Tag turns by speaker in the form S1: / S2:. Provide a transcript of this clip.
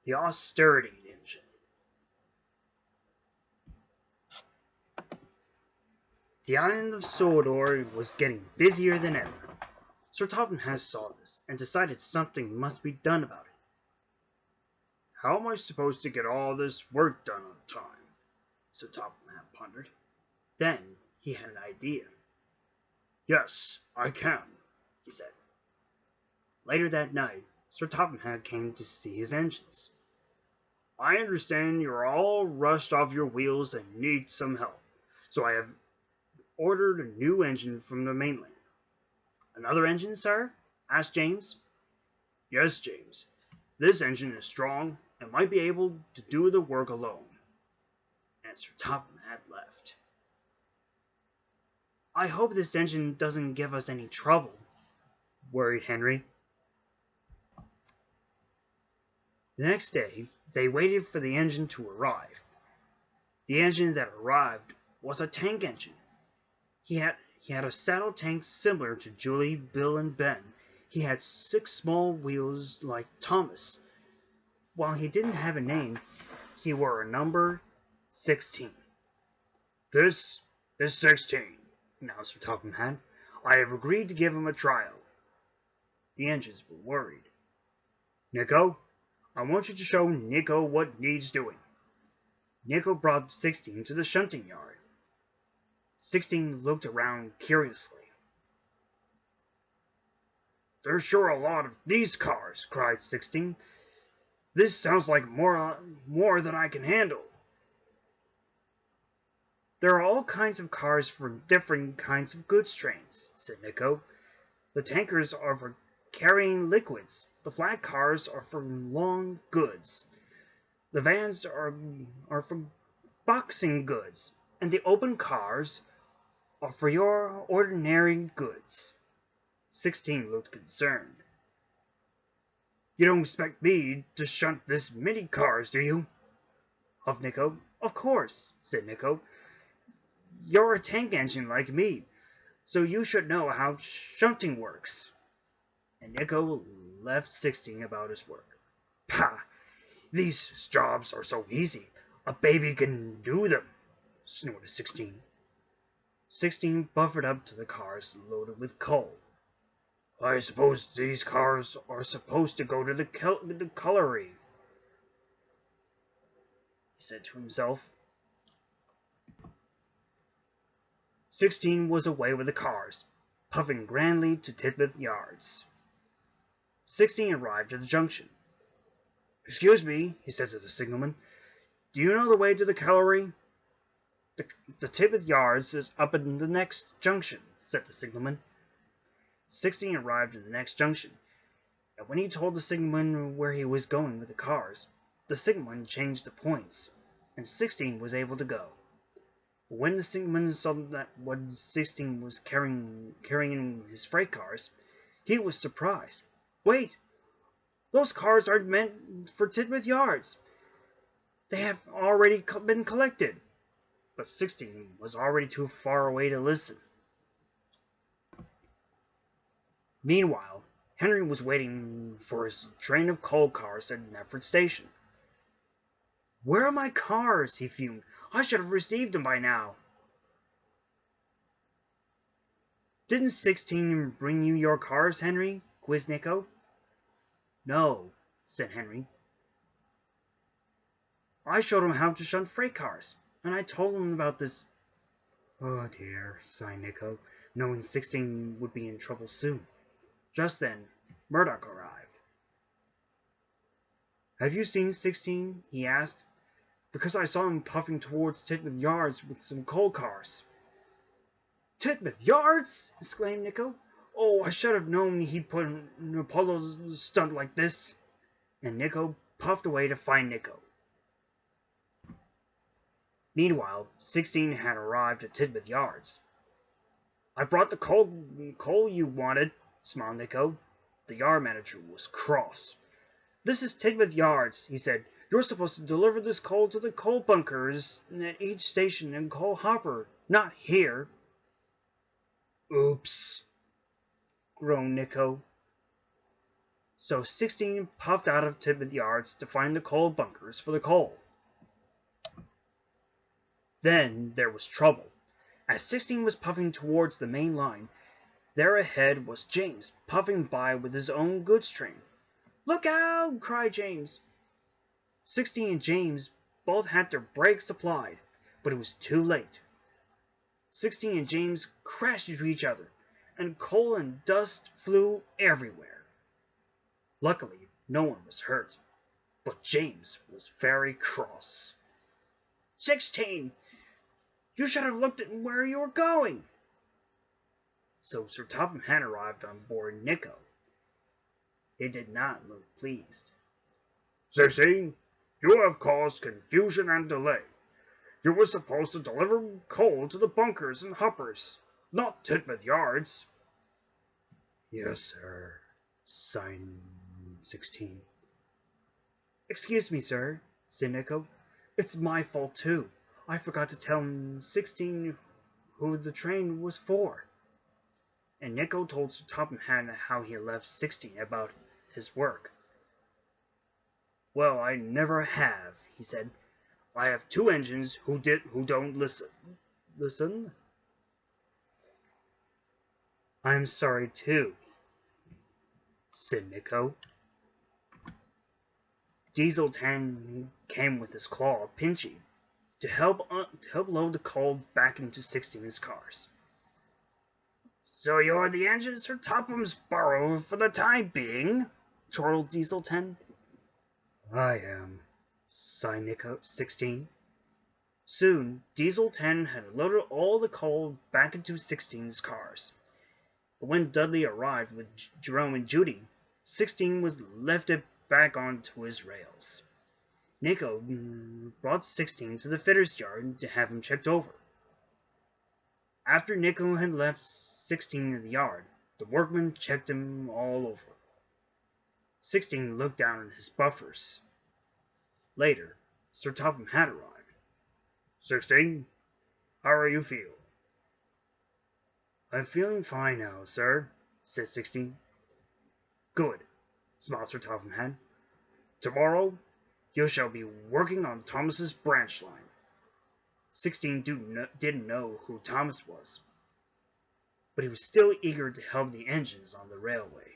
S1: The Austerity Engine. The island of Sodor was getting busier than ever. Sir Topham Hatt saw this and decided something must be done about it. How am I supposed to get all this work done on time? Sir Topham Hatt pondered. Then he had an idea. Yes, I can, he said. Later that night, Sir Topham Hatt came to see his engines. I understand you're all rushed off your wheels and need some help, so I have ordered a new engine from the mainland. Another engine, sir? Asked James. Yes, James. This engine is strong and might be able to do the work alone. And Sir Topham Hatt left. I hope this engine doesn't give us any trouble, worried Henry. The next day, they waited for the engine to arrive. The engine that arrived was a tank engine. He had a saddle tank similar to Julie, Bill, and Ben. He had 6 small wheels like Thomas. While he didn't have a name, he wore a number 16. This is 16, announced Sir Topham Hatt. I have agreed to give him a trial. The engines were worried. Nico, I want you to show Nico what needs doing. Nico brought 16 to the shunting yard. 16 looked around curiously. There's sure a lot of these cars, cried 16. This sounds like more than I can handle. There are all kinds of cars for different kinds of goods trains, said Nico. The tankers are for carrying liquids. The flat cars are for long goods. The vans are for boxing goods. And the open cars are for your ordinary goods. 16 looked concerned. You don't expect me to shunt this many cars, do you? Huffed Nico. Of course, said Nico. You're a tank engine like me, so you should know how shunting works. And Nico left 16 about his work. Pah! These jobs are so easy. A baby can do them, snorted 16. 16 buffered up to the cars loaded with coal. I suppose these cars are supposed to go to the colliery, he said to himself. 16 was away with the cars, puffing grandly to Tidmouth Yards. 16 arrived at the junction. Excuse me, he said to the signalman. Do you know the way to the colliery? The Tidmouth Yards is up in the next junction, said the signalman. 16 arrived at the next junction, and when he told the signalman where he was going with the cars, the signalman changed the points, and 16 was able to go. But when the signalman saw that what 16 was carrying in his freight cars, he was surprised. Wait! Those cars aren't meant for Tidmouth Yards. They have already been collected. But 16 was already too far away to listen. Meanwhile, Henry was waiting for his train of coal cars at Netford Station. Where are my cars? He fumed. I should have received them by now. Didn't 16 bring you your cars, Henry? Quizzed Nico. No, said Henry. I showed him how to shunt freight cars, and I told him about this. Oh dear, sighed Nico, knowing 16 would be in trouble soon. Just then, Murdoch arrived. Have you seen 16? He asked. Because I saw him puffing towards Tidmouth Yards with some coal cars. Tidmouth Yards? Exclaimed Nico. Oh, I should have known he'd put an Apollo stunt like this. And Nico puffed away to find Nico. Meanwhile, 16 had arrived at Tidmouth Yards. I brought the coal you wanted, smiled Nico. The yard manager was cross. This is Tidmouth Yards, he said. You're supposed to deliver this coal to the coal bunkers at each station and coal hopper, not here. Oops, groaned Nico. So 16 puffed out of Tidmouth Yards to find the coal bunkers for the coal. Then there was trouble. As 16 was puffing towards the main line, there ahead was James, puffing by with his own goods train. "Look out!" cried James. 16 and James both had their brakes applied, but it was too late. 16 and James crashed into each other, and coal and dust flew everywhere. Luckily, no one was hurt, but James was very cross. 16! You should have looked at where you were going! So Sir Topham Hatt arrived on board Nico. He did not look pleased. 16, you have caused confusion and delay. You were supposed to deliver coal to the bunkers and hoppers, not Tidmouth Yards. Yes, sir, sighed 16. Excuse me, sir, said Nico. It's my fault, too. I forgot to tell 16 who the train was for. And Nico told Sir Topham Hatt how he left 16 about his work. Well, I never have, he said. I have 2 engines who don't listen. Listen? I'm sorry, too, said Nico. Diesel 10 came with his claw, Pinchy, to help load the coal back into 16's cars. So you're the engine Sir Topham's borrowed for the time being? chortled Diesel 10. I am, sighed Nico 16. Soon, Diesel 10 had loaded all the coal back into 16's cars. But when Dudley arrived with Jerome and Judy, 16 was lifted back onto his rails. Nico brought 16 to the fitter's yard to have him checked over. After Nico had left 16 in the yard, the workmen checked him all over. 16 looked down at his buffers. Later, Sir Topham Hatt arrived. 16, how are you feel? I'm feeling fine now, sir, said 16. Good, smiled Sir Topham Hatt. Tomorrow, you shall be working on Thomas's branch line. 16 didn't know who Thomas was, but he was still eager to help the engines on the railway.